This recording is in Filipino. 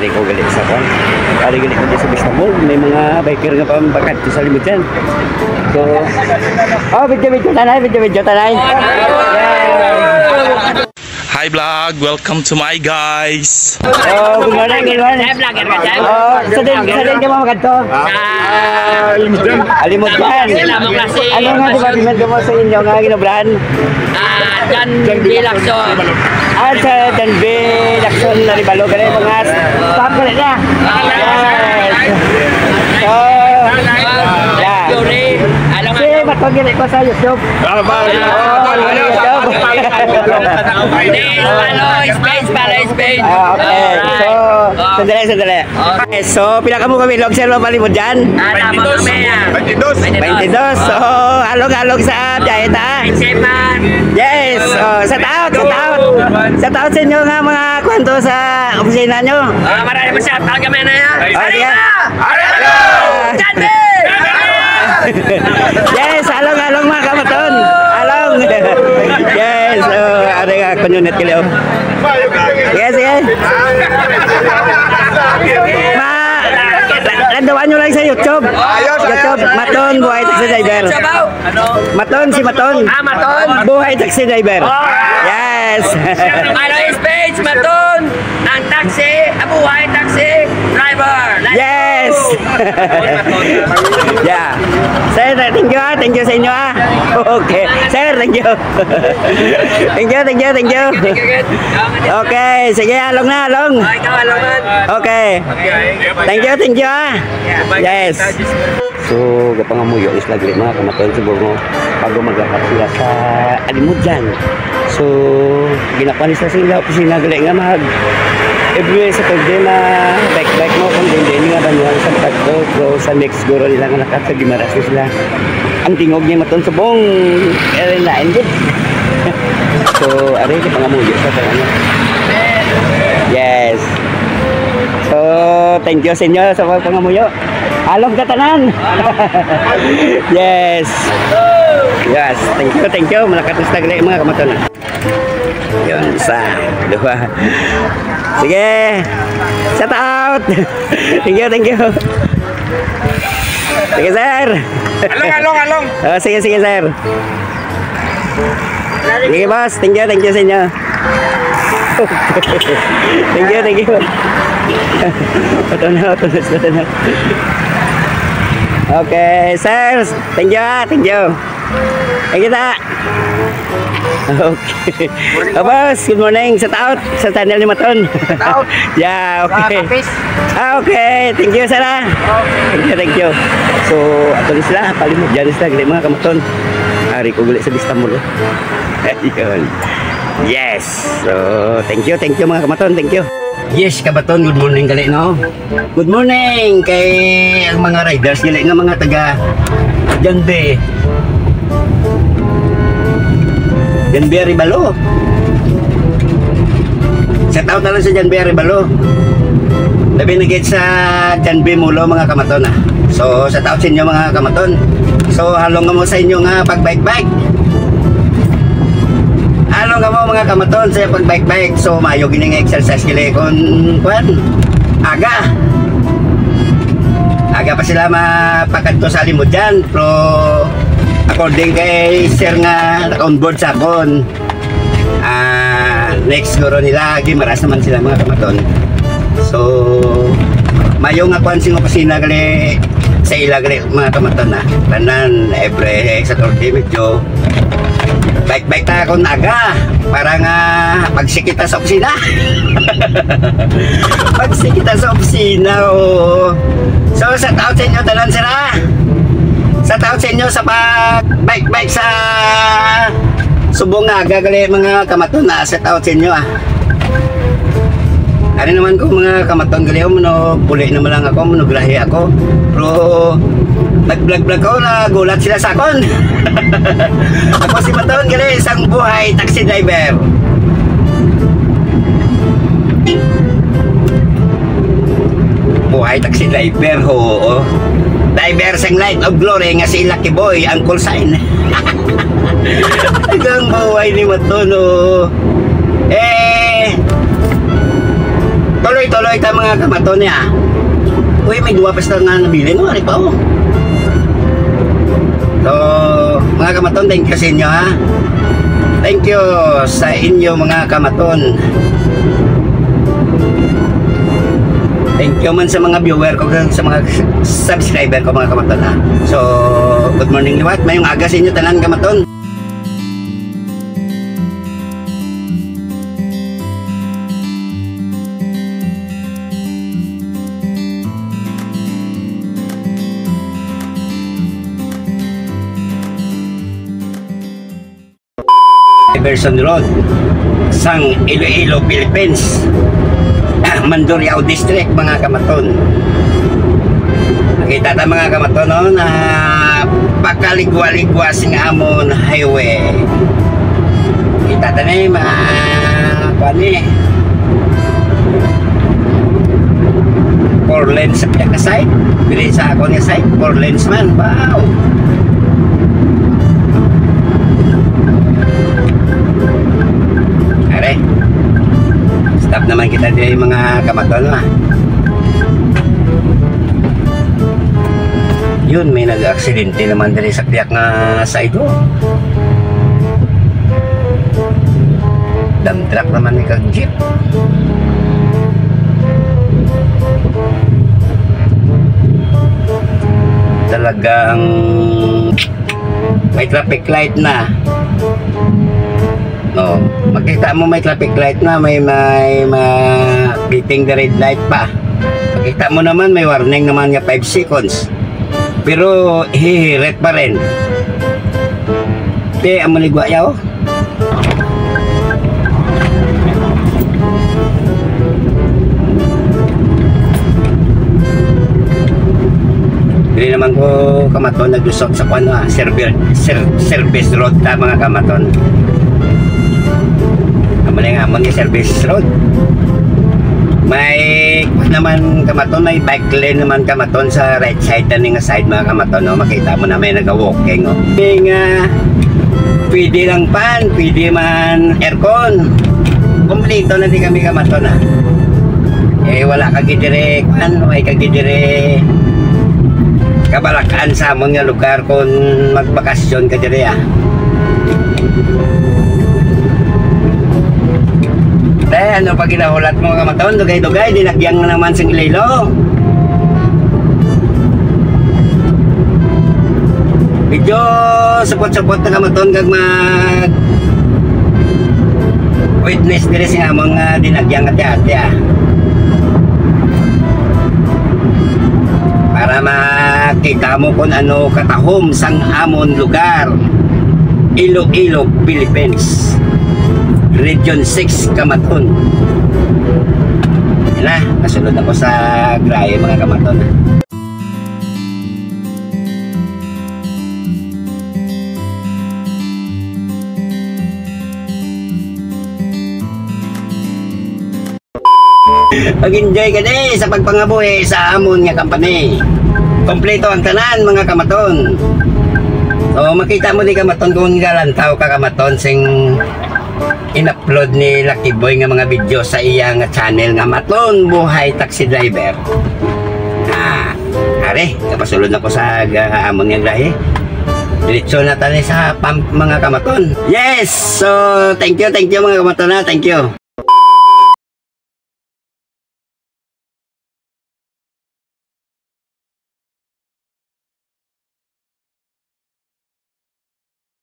ari ko gali sa kon. Ari gali ko sa Istanbul, may mga biker nga pambakat sa limot yan. So, video tanay. Hi vlog, welcome to my guys. Good morning. Saya vlogger ka dyan. Sadin ka mga magad to? Alimot yan. Ano nga department mo sa inyo nga ginobrahan? Dan B. Lacson. Sa Dan B. Lacson na ribalo ka rin mga stop ka rin na. Si matpagili ko sa YouTube. Follow space. Okay. So, sandali. Okay, so pila ka mo kami log sir malimod dyan? 22. So, halog sa diet ha? Yes. Sa taot sa inyo nga mga kwento sa opisina nyo. Marami mo siya. Tawag kami na yan. Yes, along mga kamaton. Along. Yes, ada nga kunyunet kilo. Yes. Landawan nyo lang sa YouTube. Maton, buhay taxi driver. Maton. Maton. Buhay taxi driver. Yes. Follow his page, Maton. Ng taxi, buhay taxi driver. Yes. Yeah. Sir, thank you sa inyo ha. Okay. Sir, thank you. Thank you. Okay, sige, along. Okay. Thank you ha. Yes. So, kapangamuyo is lagi mga kamaton siguro mo bago maglakat sila sa alimod dyan. So, ginapanis na sila opisina gali nga mag every Saturday na bike mo kung din nga banuan sa pagto pro sa next guro nila nga nakat sa Gimaras sila. Ang tingog niya maton sa bong airline din. So, ari kapangamuyo sa tangan. Yes. So, thank you sa inyo sa pangamuyo. Along katanan. Yes. Thank you. Malakatos taglay mga kamaton. Yun, sa dua. Sige. Shout out. Thank you. Sige, sir. Along. Sige, sir. Sige, boss. Thank you sa inyo. Thank you. Ito na. Okay, sir. Thank you. Thank you, ta. Okay. Boss, good morning. Sa taot, sa channel ni Maton. Yeah, okay. Okay, thank you, sir. Thank you. So, ato sila, palimod dyan sila, gali mga kamaton. Hari ko gali sa Istanbul. Ayun. Yes. So, thank you mga kamaton. Thank you. Yes, kabaton, good morning gali no. Good morning kay ang mga riders gali nga mga taga Janbe Ribalo. Set out na lang sa Janbe Ribalo. Labi na gate sa Janbe Mulo mga kamaton ah. So, set out sa inyo mga kamaton. So, halong nga mo sa inyo nga pag-bike. Ano nga mo mga kamaton sa pag-bike. So mayo gining exercise kili kon kuan aga pa sila mapakadto sa limod dyan. Pero according kay sir nga naka-on board sa akon, next guro nila Gimaras naman sila mga kamaton. So mayo nga kuan sing opisina gali sa ila gali mga kamaton na tanan every Saturday medyo bike ta akong aga para nga pagsikita sa opisina. So sa taot sa inyo talan sira. Sa taot sa inyo sa bike sa subong aga gali mga kamaton na sa taot sa inyo ah. Ano naman ko mga kamaton gali mo puli naman lang ako mo grahe ako. Pero nag-vlog ko na gulat sila sa akon. Ako si Maton gali isang buhay taxi driver. Buhay taxi driver ho. Driver sang light of glory nga si Lucky Boy ang call sign. Hanggang buhay ni Maton tuloy tuloy tayo mga kamaton niya. Uy, may duwa pa nga nabili no, ari pa oh. So, mga kamaton, thank you sa inyo ha. Thank you sa inyo mga kamaton. Thank you man sa mga viewer ko, sa mga subscriber ko mga kamaton ha. So, good morning liwat, mayong aga sa inyo tanan kamaton. Iverson Road, Sang Iloilo, Philippines, Mandurriao District mga kamaton. Nakita ta mga kamaton no, na pakaligwa-ligwa sing amon highway. Kita ta ni mga pani 4 lanes sa piyaka side, bili sa ako niya side 4 lanes man. Wow. Stop naman kita din mga kamaton ha. Yun, may nag-aksidente naman din sa piyak nga side oh. Dump truck naman ni kag-jeep. Talagang may traffic light na. No, makita mo may traffic light na, may beating the red light pa. Makita mo naman may warning naman nga 5 seconds. Pero hihirit pa rin. Te, ang maligwa yaw. Hindi naman ko kamaton naglusot sa kuano service road ta mga kamaton. Maling amon ni service road. May naman kamaton, may bike lane naman kamaton sa right side na nga side mga kamaton no. Makita mo na may naga-walking oh. Pwede lang pan, pwede man aircon. Kompleto na di kami kamaton ha. Eh wala kagidire kan, may kagidire kabalakaan sa amon nga lugar kung magbakasyon ka dire ah. Ano pag ginahulat mo kamaton, dugay-dugay, dinagyang na naman sing Iloilo. Medyo support-support na kamaton kag mag witness diri sing among dinagyang ati-ati ah. Para makita mo kung ano katahom sang amon lugar. Iloilo, Philippines. Region 6 Kamaton. Yan na, nasunod ako sa grahe mga kamaton. Mag-enjoy ka din sa pagpangabuhi sa amon nga company. Kompleto ang tanan mga kamaton. So makita mo ni kamaton kung galantaw ka kamaton sing in-upload ni Lucky Boy nga mga video sa iyang channel nga Maton Buhay Taxi Driver. Are, kapasulod na ko sa amon nga grahe. Diretso na tayo sa pump mga kamaton. Yes! So, thank you mga kamaton ha. Thank you.